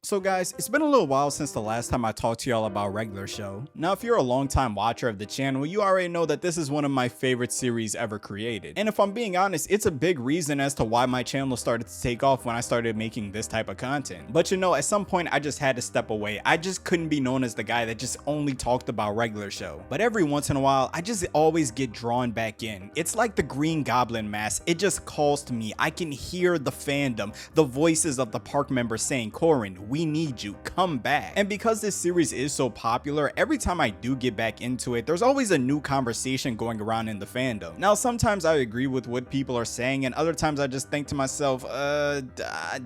So guys, it's been a little while since the last time I talked to y'all about Regular Show. Now if you're a long-time watcher of the channel, you already know that this is one of my favorite series ever created. And if I'm being honest, it's a big reason as to why my channel started to take off when I started making this type of content. But you know, at some point I just had to step away. I just couldn't be known as the guy that just only talked about Regular Show. But every once in a while, I just always get drawn back in. It's like the Green Goblin mask. It just calls to me. I can hear the fandom, the voices of the park members saying, "Corin, we need you, come back." And because this series is so popular, every time I do get back into it, there's always a new conversation going around in the fandom. Now sometimes I agree with what people are saying, and other times I just think to myself,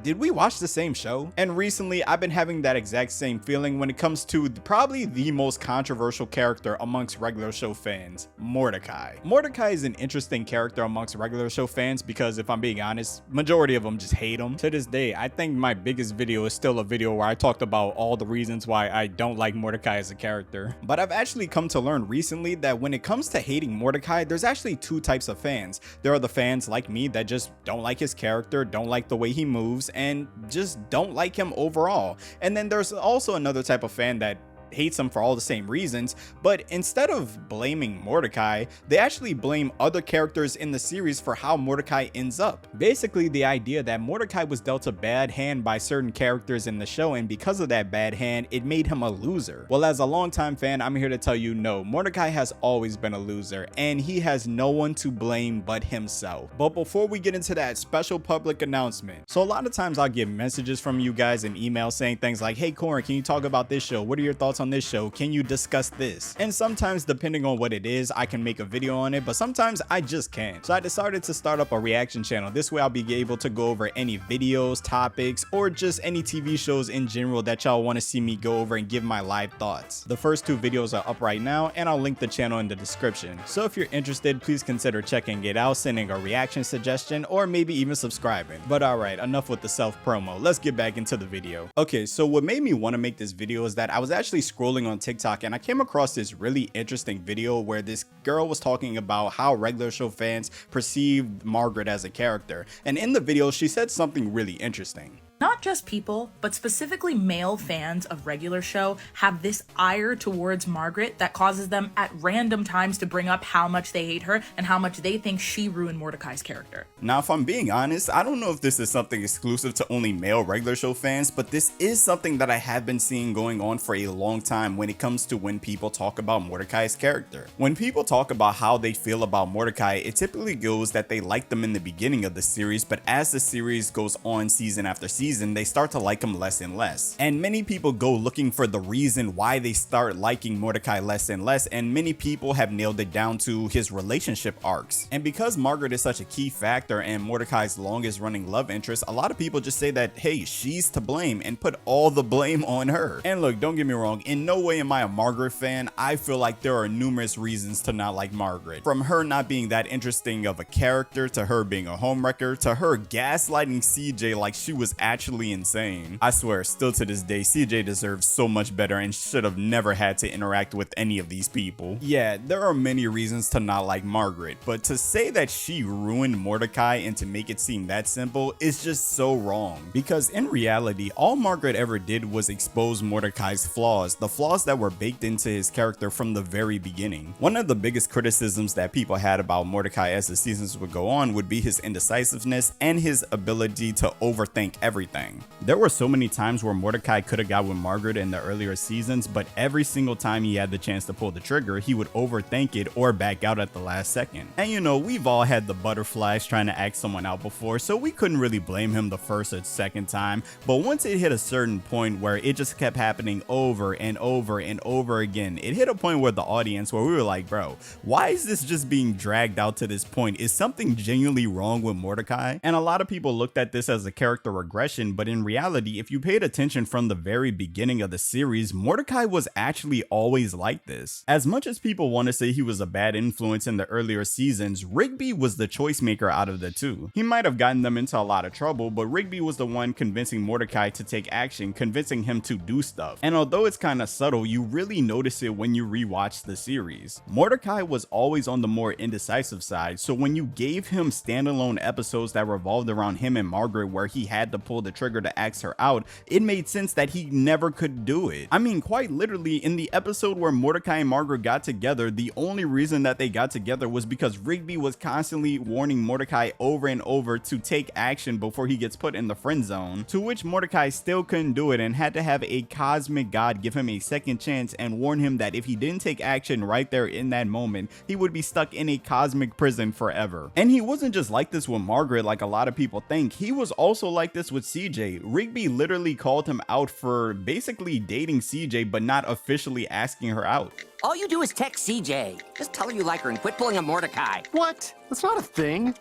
did we watch the same show? And recently I've been having that exact same feeling when it comes to probably the most controversial character amongst Regular Show fans, Mordecai. Mordecai is an interesting character amongst Regular Show fans because if I'm being honest, majority of them just hate him. To this day, I think my biggest video is still a video where I talked about all the reasons why I don't like Mordecai as a character. But I've actually come to learn recently that when it comes to hating Mordecai, there's actually two types of fans. There are the fans like me that just don't like his character, don't like the way he moves, and just don't like him overall. And then there's also another type of fan that hates him for all the same reasons, but instead of blaming Mordecai, they actually blame other characters in the series for how Mordecai ends up. Basically, the idea that Mordecai was dealt a bad hand by certain characters in the show, and because of that bad hand, it made him a loser. Well, as a longtime fan, I'm here to tell you no, Mordecai has always been a loser, and he has no one to blame but himself. But before we get into that special public announcement, so a lot of times I'll get messages from you guys in email saying things like, "Hey Corin, can you talk about this show? What are your thoughts on this show? Can you discuss this?" And sometimes, depending on what it is, I can make a video on it, but sometimes I just can't. So I decided to start up a reaction channel. This way I'll be able to go over any videos, topics, or just any TV shows in general that y'all want to see me go over and give my live thoughts. The first two videos are up right now, and I'll link the channel in the description. So if you're interested, please consider checking it out, sending a reaction suggestion, or maybe even subscribing. But alright, enough with the self promo. Let's get back into the video. Okay, so what made me want to make this video is that I was actually scrolling on TikTok and I came across this really interesting video where this girl was talking about how Regular Show fans perceived Margaret as a character. And in the video, she said something really interesting. Not just people, but specifically male fans of Regular Show have this ire towards Margaret that causes them at random times to bring up how much they hate her and how much they think she ruined Mordecai's character. Now, if I'm being honest, I don't know if this is something exclusive to only male Regular Show fans, but this is something that I have been seeing going on for a long time when it comes to when people talk about Mordecai's character. When people talk about how they feel about Mordecai, it typically goes that they like them in the beginning of the series, but as the series goes on season after season, they start to like him less and less. And many people go looking for the reason why they start liking Mordecai less and less, and many people have nailed it down to his relationship arcs. And because Margaret is such a key factor and Mordecai's longest running love interest, a lot of people just say that, hey, she's to blame and put all the blame on her. And look, don't get me wrong, in no way am I a Margaret fan. I feel like there are numerous reasons to not like Margaret. From her not being that interesting of a character, to her being a homewrecker, to her gaslighting CJ like she was actually insane. I swear, still to this day, CJ deserves so much better and should have never had to interact with any of these people. Yeah, there are many reasons to not like Margaret, but to say that she ruined Mordecai and to make it seem that simple is just so wrong. Because in reality, all Margaret ever did was expose Mordecai's flaws, the flaws that were baked into his character from the very beginning. One of the biggest criticisms that people had about Mordecai as the seasons would go on would be his indecisiveness and his ability to overthink everything. There were so many times where Mordecai could have got with Margaret in the earlier seasons, but every single time he had the chance to pull the trigger, he would overthink it or back out at the last second. And you know, we've all had the butterflies trying to act someone out before, so we couldn't really blame him the first or second time. But once it hit a certain point where it just kept happening over and over and over again, it hit a point where the audience, where we were like, bro, why is this just being dragged out to this point? Is something genuinely wrong with Mordecai? And a lot of people looked at this as a character regression, but in reality, if you paid attention from the very beginning of the series, Mordecai was actually always like this. As much as people want to say he was a bad influence in the earlier seasons, Rigby was the choice maker out of the two. He might have gotten them into a lot of trouble, but Rigby was the one convincing Mordecai to take action, convincing him to do stuff. And although it's kind of subtle, you really notice it when you rewatch the series. Mordecai was always on the more indecisive side, so when you gave him standalone episodes that revolved around him and Margaret where he had to pull pull the trigger to ask her out, it made sense that he never could do it. I mean, quite literally, in the episode where Mordecai and Margaret got together, the only reason that they got together was because Rigby was constantly warning Mordecai over and over to take action before he gets put in the friend zone, to which Mordecai still couldn't do it and had to have a cosmic god give him a second chance and warn him that if he didn't take action right there in that moment, he would be stuck in a cosmic prison forever. And he wasn't just like this with Margaret like a lot of people think, he was also like this with CJ. Rigby literally called him out for basically dating CJ but not officially asking her out. All you do is text CJ. Just tell her you like her and quit pulling a Mordecai. What? That's not a thing.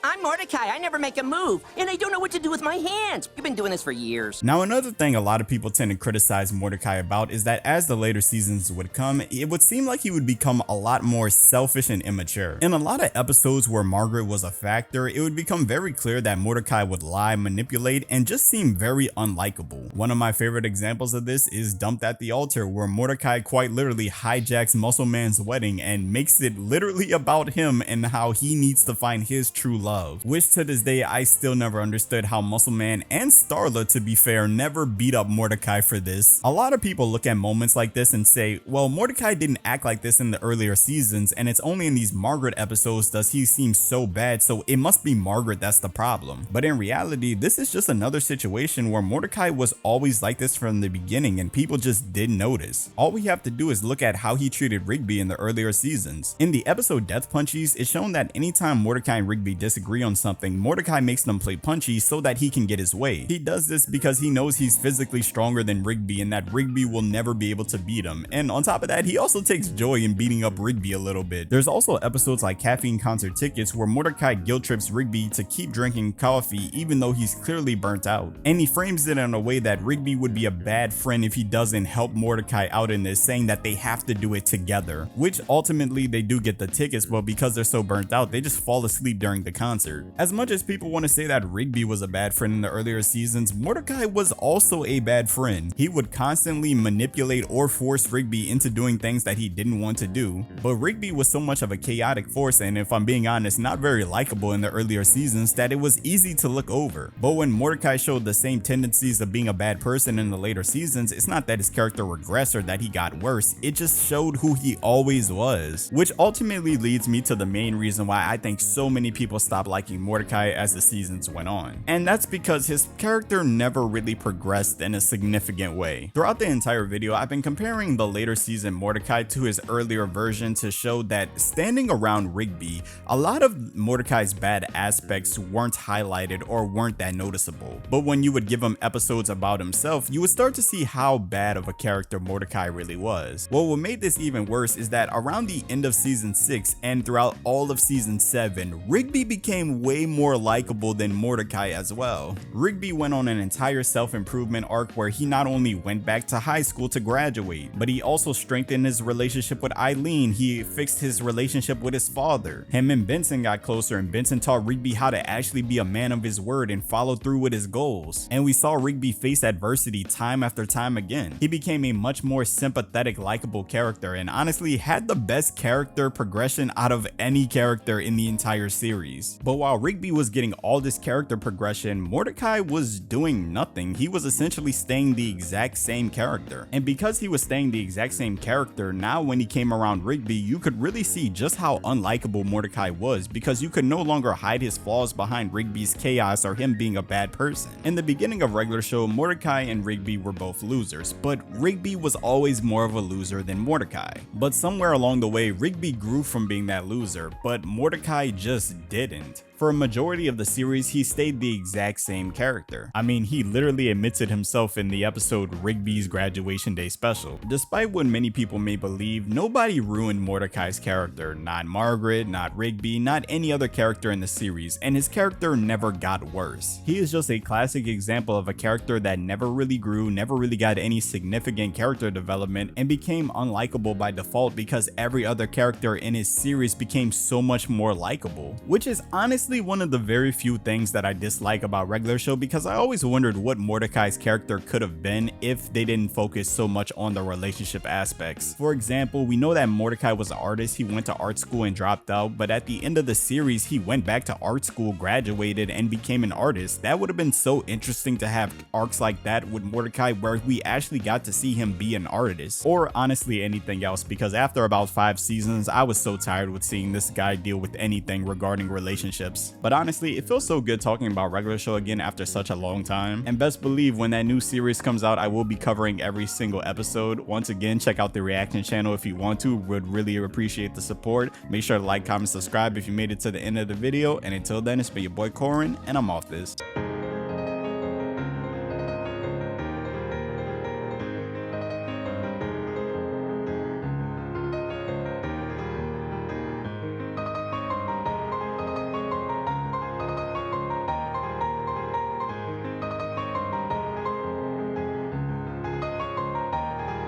I'm Mordecai. I never make a move, and I don't know what to do with my hands. You've been doing this for years. Now, another thing a lot of people tend to criticize Mordecai about is that as the later seasons would come, it would seem like he would become a lot more selfish and immature. In a lot of episodes where Margaret was a factor, it would become very clear that Mordecai would lie, manipulate, and just seem very unlikable. One of my favorite examples of this is Dumped at the Altar, where Mordecai quite literally hijacks Muscle Man's wedding and makes it literally about him and how he needs to find his true love, which to this day I still never understood how Muscle Man and Starla, to be fair, never beat up Mordecai for this. A lot of people look at moments like this and say, well, Mordecai didn't act like this in the earlier seasons and it's only in these Margaret episodes does he seem so bad, so it must be Margaret that's the problem. But in reality, this is just another situation where Mordecai was always like this from the beginning and people just didn't notice. All we have to do is look at how he treated Rigby in the earlier seasons. In the episode Death Punchies, it's shown that anytime Mordecai and Rigby disagree on something, Mordecai makes them play punchy so that he can get his way. He does this because he knows he's physically stronger than Rigby and that Rigby will never be able to beat him. And on top of that, he also takes joy in beating up Rigby a little bit. There's also episodes like Caffeine Concert Tickets where Mordecai guilt trips Rigby to keep drinking coffee even though he's clearly burnt out. And he frames it in a way that Rigby would be a bad friend if he doesn't help Mordecai out in this, saying that they have to do it together, which ultimately they do get the tickets, but because they're so burnt out, they just fall asleep during the concert. As much as people want to say that Rigby was a bad friend in the earlier seasons, Mordecai was also a bad friend. He would constantly manipulate or force Rigby into doing things that he didn't want to do, but Rigby was so much of a chaotic force and, if I'm being honest, not very likable in the earlier seasons that it was easy to look over. But when Mordecai showed the same tendencies of being a bad person in the later seasons, it's not that his character regressed or that he got worse, it just showed who he always was, which ultimately leads me to the main reason why I think so many people stopped liking Mordecai as the seasons went on. And that's because his character never really progressed in a significant way. Throughout the entire video, I've been comparing the later season Mordecai to his earlier version to show that standing around Rigby, a lot of Mordecai's bad aspects weren't highlighted or weren't that noticeable. But when you would give him episodes about himself, you would start to see how bad of a character Mordecai really was. Well, what made this even worse is that around the end of season 6 and throughout all of season 7, Rigby became way more likable than Mordecai as well. Rigby went on an entire self-improvement arc where he not only went back to high school to graduate, but he also strengthened his relationship with Eileen. He fixed his relationship with his father. Him and Benson got closer and Benson taught Rigby how to actually be a man of his word and follow through with his goals. And we saw Rigby face adversity time after time again. He became a much more sympathetic, likable character and honestly had the best character progression out of any character in the entire series. But while Rigby was getting all this character progression, Mordecai was doing nothing. He was essentially staying the exact same character. And because he was staying the exact same character, now when he came around Rigby, you could really see just how unlikable Mordecai was because you could no longer hide his flaws behind Rigby's chaos or him being a bad person. In the beginning of regular show, Mordecai and Rigby were both losers, but Rigby was always more of a loser than Mordecai. But somewhere along the way, Rigby grew from being that loser, but Mordecai just didn't. For a majority of the series, he stayed the exact same character. I mean, he literally admits it himself in the episode Rigby's Graduation Day Special. Despite what many people may believe, nobody ruined Mordecai's character. Not Margaret, not Rigby, not any other character in the series, and his character never got worse. He is just a classic example of a character that never really grew, never really got any significant character development, and became unlikable by default because every other character in his series became so much more likable. Which is honestly honestly one of the very few things that I dislike about regular show, because I always wondered what Mordecai's character could have been if they didn't focus so much on the relationship aspects. For example, we know that Mordecai was an artist, he went to art school and dropped out, but at the end of the series he went back to art school, graduated, and became an artist. That would have been so interesting to have arcs like that with Mordecai where we actually got to see him be an artist, or honestly anything else, because after about 5 seasons I was so tired with seeing this guy deal with anything regarding relationships. But honestly, it feels so good talking about regular show again after such a long time, and best believe when that new series comes out I will be covering every single episode. Once again, check out the reaction channel if you want to, would really appreciate the support. Make sure to like, comment, subscribe if you made it to the end of the video, and until then, it's been your boy Corin, and I'm off this.